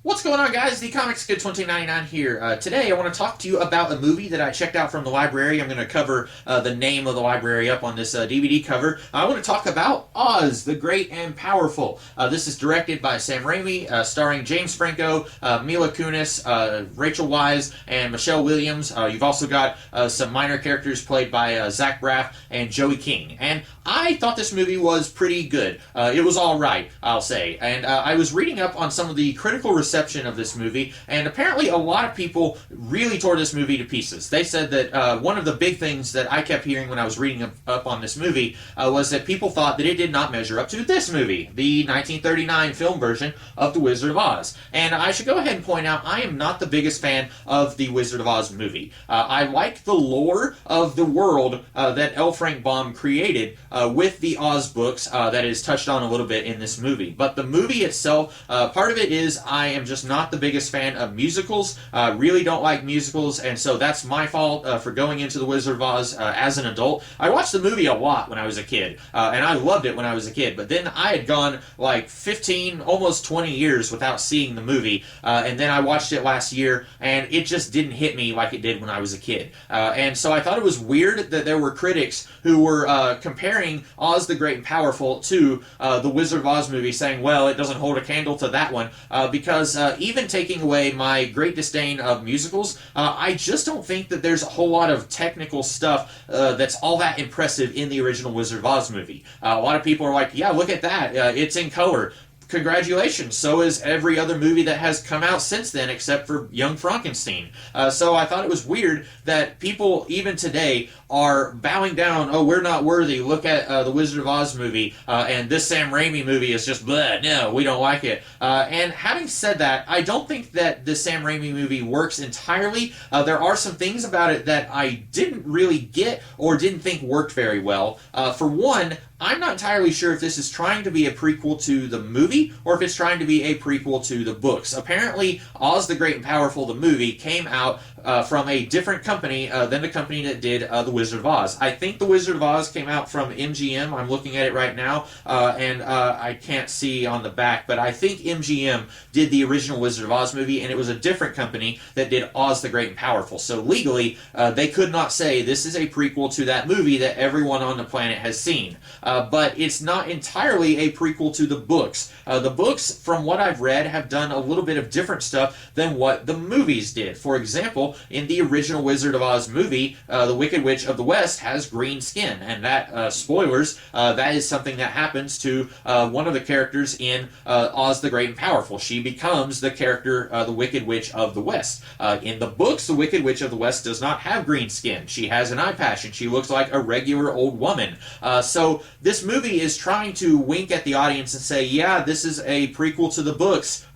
What's going on, guys? The Comics Kid 2099 here. Today I want to talk to you about a movie that I checked out from the library. I'm going to cover the name of the library up on this DVD cover. I want to talk about Oz, the Great and Powerful. This is directed by Sam Raimi, starring James Franco, Mila Kunis, Rachel Wise, and Michelle Williams. You've also got some minor characters played by Zach Braff and Joey King. And I thought this movie was pretty good. It was all right, I'll say. And I was reading up on some of the critical reception of this movie, and apparently a lot of people really tore this movie to pieces. They said that one of the big things that I kept hearing when I was reading up on this movie was that people thought that it did not measure up to this movie, the 1939 film version of The Wizard of Oz. And I should go ahead and point out, I am not the biggest fan of The Wizard of Oz movie. I like the lore of the world that L. Frank Baum created with the Oz books that is touched on a little bit in this movie. But the movie itself, part of it is I am just not the biggest fan of musicals. Really don't like musicals, and so that's my fault for going into The Wizard of Oz as an adult. I watched the movie a lot when I was a kid, and I loved it when I was a kid, but then I had gone like 15, almost 20 years without seeing the movie, and then I watched it last year, and it just didn't hit me like it did when I was a kid. And so I thought it was weird that there were critics who were comparing Oz the Great and Powerful to the Wizard of Oz movie, saying, well, it doesn't hold a candle to that one, because even taking away my great disdain of musicals, I just don't think that there's a whole lot of technical stuff that's all that impressive in the original Wizard of Oz movie. A lot of people are like, yeah, look at that, it's in color. Congratulations, so is every other movie that has come out since then except for Young Frankenstein. So I thought it was weird that people, even today, are bowing down, oh, we're not worthy, look at the Wizard of Oz movie, and this Sam Raimi movie is just bleh, no, we don't like it. And having said that, I don't think that the Sam Raimi movie works entirely. There are some things about it that I didn't really get or didn't think worked very well. For one, I'm not entirely sure if this is trying to be a prequel to the movie or if it's trying to be a prequel to the books. Apparently, Oz the Great and Powerful, the movie, came out from a different company than the company that did The Wizard of Oz. I think The Wizard of Oz came out from MGM. I'm looking at it right now, and I can't see on the back, but I think MGM did the original Wizard of Oz movie, and it was a different company that did Oz the Great and Powerful. So legally, they could not say this is a prequel to that movie that everyone on the planet has seen. But it's not entirely a prequel to the books. The books, from what I've read, have done a little bit of different stuff than what the movies did. For example, in the original Wizard of Oz movie, the Wicked Witch of the West has green skin, and that, spoilers, that is something that happens to one of the characters in Oz the Great and Powerful. She becomes the character, the Wicked Witch of the West. In the books, the Wicked Witch of the West does not have green skin. She has an eye patch, and she looks like a regular old woman. So this movie is trying to wink at the audience and say, yeah, this is a prequel to the books.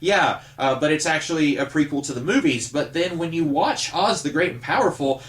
Yeah, but it's actually a prequel to the movies. But then when you watch Oz the Great and Powerful,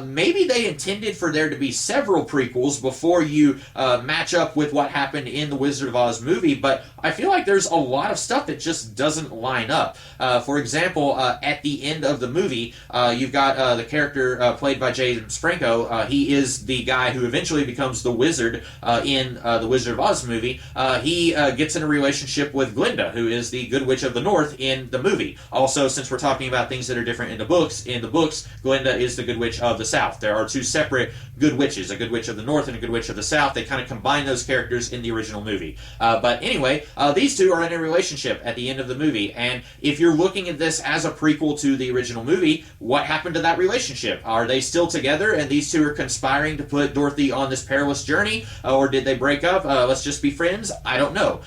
maybe they intended for there to be several prequels before you match up with what happened in the Wizard of Oz movie, but I feel like there's a lot of stuff that just doesn't line up. For example, at the end of the movie, you've got the character played by James Franco. He is the guy who eventually becomes the wizard in the Wizard of Oz movie. He gets in a relationship with Glinda, who is the Good Witch of the North in the movie. Also, since we're talking about things that are different in the books, Glinda is the Good Witch of the South. There are two separate Good Witches, a Good Witch of the North and a Good Witch of the South. They kind of combine those characters in the original movie. But anyway, these two are in a relationship at the end of the movie, and if you're looking at this as a prequel to the original movie, what happened to that relationship? Are they still together and these two are conspiring to put Dorothy on this perilous journey, or did they break up? Let's just be friends? I don't know.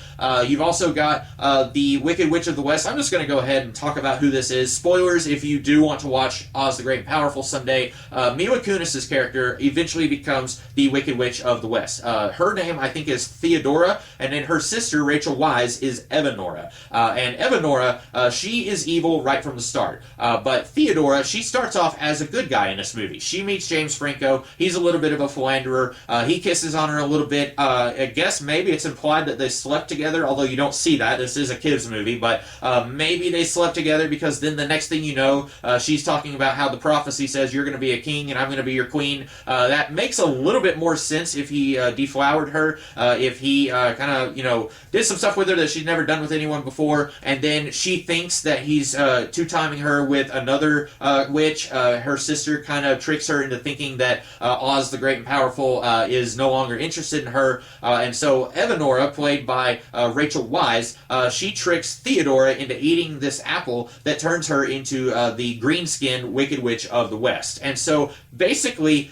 You've also got the Wicked Witch of the West. I'm just going to go ahead and talk about who this is. Spoilers if you do want to watch Oz the Great and Powerful someday. Mila Kunis' character eventually becomes the Wicked Witch of the West. Her name, I think, is Theodora, and then her sister, Rachel Wise, is Evanora. And Evanora, she is evil right from the start. But Theodora, she starts off as a good guy in this movie. She meets James Franco. He's a little bit of a philanderer. He kisses on her a little bit. I guess maybe it's implied that they slept together, although you don't see that. This is a kids movie, but maybe they slept together because then the next thing you know, she's talking about how the prophecy says you're going to be a king and I'm going to be your queen. That makes a little bit more sense if he deflowered her, if he kind of, did some stuff with her that she's never done with anyone before, and then she thinks that he's two-timing her with another witch. Her sister kind of tricks her into thinking that Oz the Great and Powerful is no longer interested in her, and so Theodora, played by Rachel Wise, she tricks Theodora into eating this apple that turns her into the green-skinned Wicked Witch of the West. And so basically,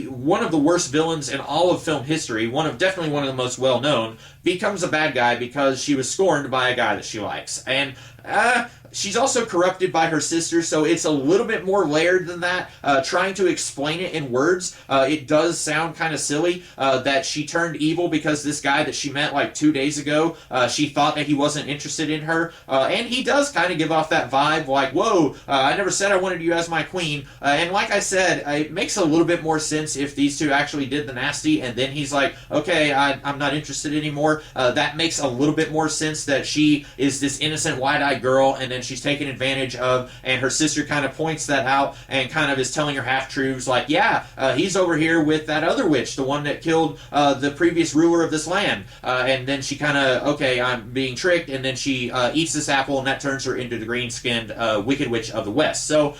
one of the worst villains in all of film history, definitely one of the most well-known, becomes a bad guy because she was scorned by a guy that she likes. And she's also corrupted by her sister, so it's a little bit more layered than that. Trying to explain it in words, it does sound kind of silly that she turned evil because this guy that she met like 2 days ago, she thought that he wasn't interested in her, and he does kind of give off that vibe like, whoa, I never said I wanted you as my queen. And like I said, it makes a little bit more sense if these two actually did the nasty, and then he's like, okay, I'm not interested anymore. That makes a little bit more sense that she is this innocent, wide-eyed girl, and then she's taken advantage of, and her sister kind of points that out and kind of is telling her half-truths like, yeah, he's over here with that other witch, the one that killed the previous ruler of this land. And then she kind of, okay, I'm being tricked, and then she eats this apple, and that turns her into the green-skinned Wicked Witch of the West. So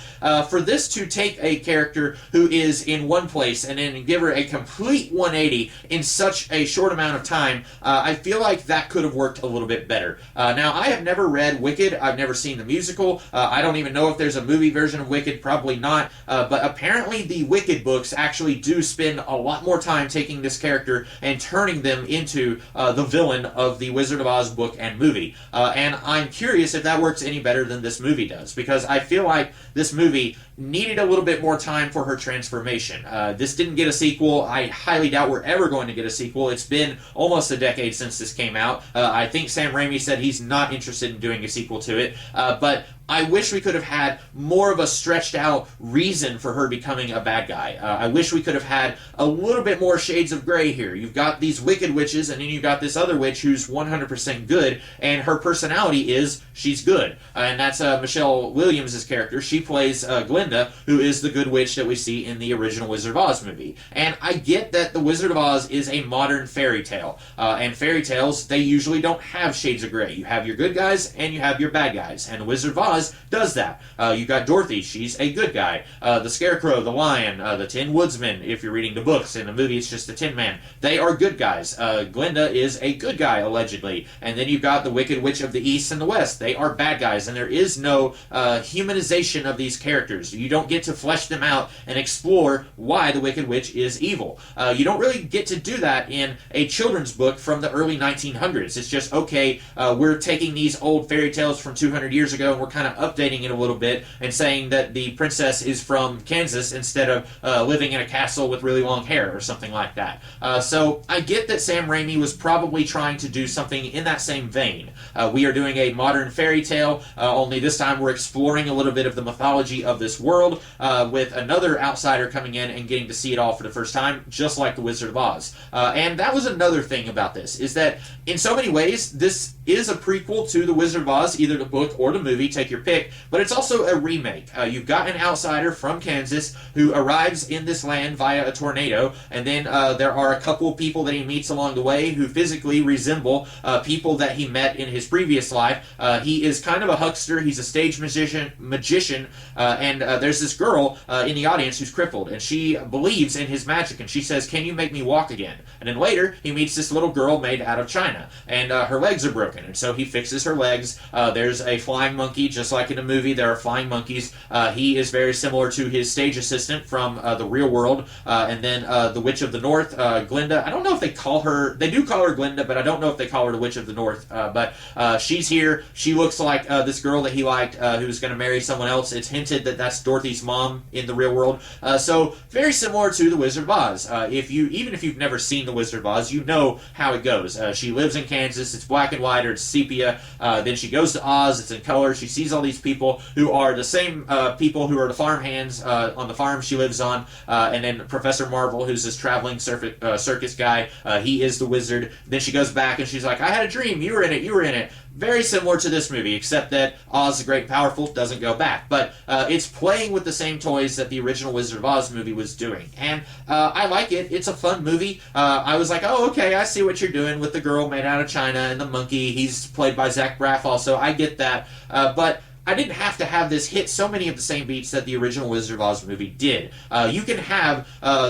for this to take a character who is in one place and then give her a complete 180 in such a short amount of time, I feel like that could have worked a little bit better. Now, I have never read Wicked. I've never seen the musical. I don't even know if there's a movie version of Wicked. Probably not. But apparently the Wicked books actually do spend a lot more time taking this character and turning them into the villain of the Wizard of Oz book and movie. And I'm curious if that works any better than this movie does, because I feel like this movie needed a little bit more time for her transformation. This didn't get a sequel. I highly doubt we're ever going to get a sequel. It's been almost a decade since this came out. I think Sam Raimi said he's not interested in doing a sequel to it, but I wish we could have had more of a stretched out reason for her becoming a bad guy. I wish we could have had a little bit more shades of gray here. You've got these wicked witches, and then you've got this other witch who's 100% good, and her personality is she's good. And that's Michelle Williams' character. She plays Glinda, who is the good witch that we see in the original Wizard of Oz movie. And I get that the Wizard of Oz is a modern fairy tale. And fairy tales, they usually don't have shades of gray. You have your good guys, and you have your bad guys. And the Wizard of Oz does that. You got Dorothy, she's a good guy. The Scarecrow, the Lion, the Tin Woodsman, if you're reading the books. In the movie, it's just the Tin Man. They are good guys. Glinda is a good guy, allegedly. And then you've got the Wicked Witch of the East and the West. They are bad guys, and there is no humanization of these characters. You don't get to flesh them out and explore why the Wicked Witch is evil. You don't really get to do that in a children's book from the early 1900s. It's just, okay, we're taking these old fairy tales from 200 years ago, and we're kind of updating it a little bit and saying that the princess is from Kansas instead of living in a castle with really long hair or something like that. So I get that Sam Raimi was probably trying to do something in that same vein. We are doing a modern fairy tale, only this time we're exploring a little bit of the mythology of this world with another outsider coming in and getting to see it all for the first time, just like the Wizard of Oz. And that was another thing about this, is that in so many ways, this is a prequel to the Wizard of Oz, either the book or the movie, take your pick, but it's also a remake. You've got an outsider from Kansas who arrives in this land via a tornado, and then there are a couple of people that he meets along the way who physically resemble people that he met in his previous life. He is kind of a huckster, he's a stage magician, and there's this girl in the audience who's crippled, and she believes in his magic, and she says, "Can you make me walk again?" And then later, he meets this little girl made out of china, and her legs are broken, and so he fixes her legs. There's a flying monkey, just like in the movie, there are flying monkeys. He is very similar to his stage assistant from the real world. And then the Witch of the North, Glinda. I don't know if they call her, they do call her Glinda, but I don't know if they call her the Witch of the North. But she's here. She looks like this girl that he liked who was going to marry someone else. It's hinted that that's Dorothy's mom in the real world. So very similar to the Wizard of Oz. Even if you've never seen the Wizard of Oz, you know how it goes. She lives in Kansas. It's black and white, or it's sepia. Then she goes to Oz. It's in color. She sees all these people who are the same people who are the farm hands on the farm she lives on, and then Professor Marvel, who's this traveling circus guy, he is the wizard. Then she goes back and she's like, "I had a dream, you were in it, very similar to this movie, except that Oz the Great and Powerful doesn't go back. But it's playing with the same toys that the original Wizard of Oz movie was doing. And I like it. It's a fun movie. I was like, oh, okay, I see what you're doing with the girl made out of China and the monkey. He's played by Zach Braff also. I get that. But I didn't have to have this hit so many of the same beats that the original Wizard of Oz movie did. You can have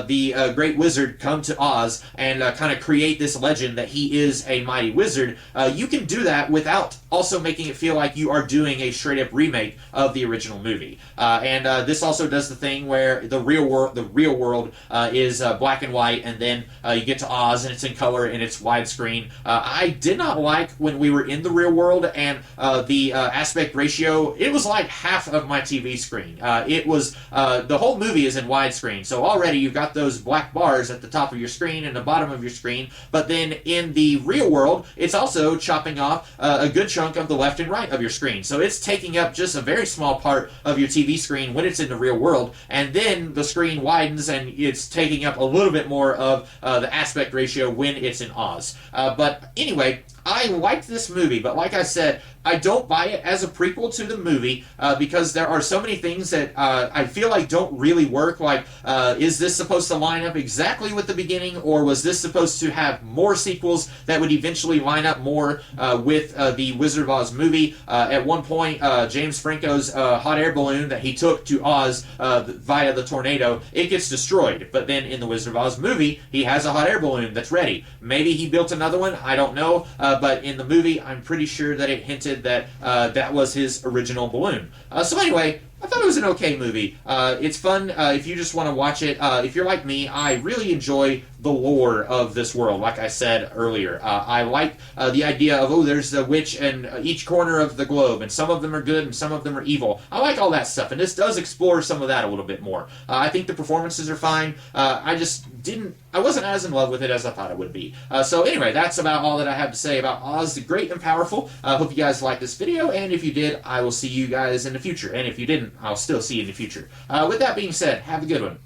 the Great Wizard come to Oz and kind of create this legend that he is a mighty wizard. You can do that without also making it feel like you are doing a straight-up remake of the original movie. And this also does the thing where the real world is black and white, and then you get to Oz and it's in color and it's widescreen. I did not like when we were in the real world and the aspect ratio. It was like half of my TV screen. It was the whole movie is in widescreen, so already you've got those black bars at the top of your screen and the bottom of your screen. But then in the real world, it's also chopping off a good chunk of the left and right of your screen. So it's taking up just a very small part of your TV screen when it's in the real world, and then the screen widens and it's taking up a little bit more of the aspect ratio when it's in Oz. But anyway, I liked this movie, but like I said, I don't buy it as a prequel to the movie because there are so many things that I feel like don't really work. Like, is this supposed to line up exactly with the beginning, or was this supposed to have more sequels that would eventually line up more with the Wizard of Oz movie? At one point, James Franco's hot air balloon that he took to Oz via the tornado, it gets destroyed. But then in the Wizard of Oz movie, he has a hot air balloon that's ready. Maybe he built another one, I don't know. But in the movie, I'm pretty sure that it hinted that that was his original balloon. So anyway, I thought it was an okay movie. It's fun if you just want to watch it. If you're like me, I really enjoy the lore of this world, like I said earlier. I like the idea of, oh, there's a witch in each corner of the globe, and some of them are good and some of them are evil. I like all that stuff, and this does explore some of that a little bit more. I think the performances are fine. I wasn't as in love with it as I thought it would be. So anyway, that's about all that I have to say about Oz the Great and Powerful. I hope you guys liked this video, and if you did, I will see you guys in the future. And if you didn't, I'll still see you in the future. With that being said, have a good one.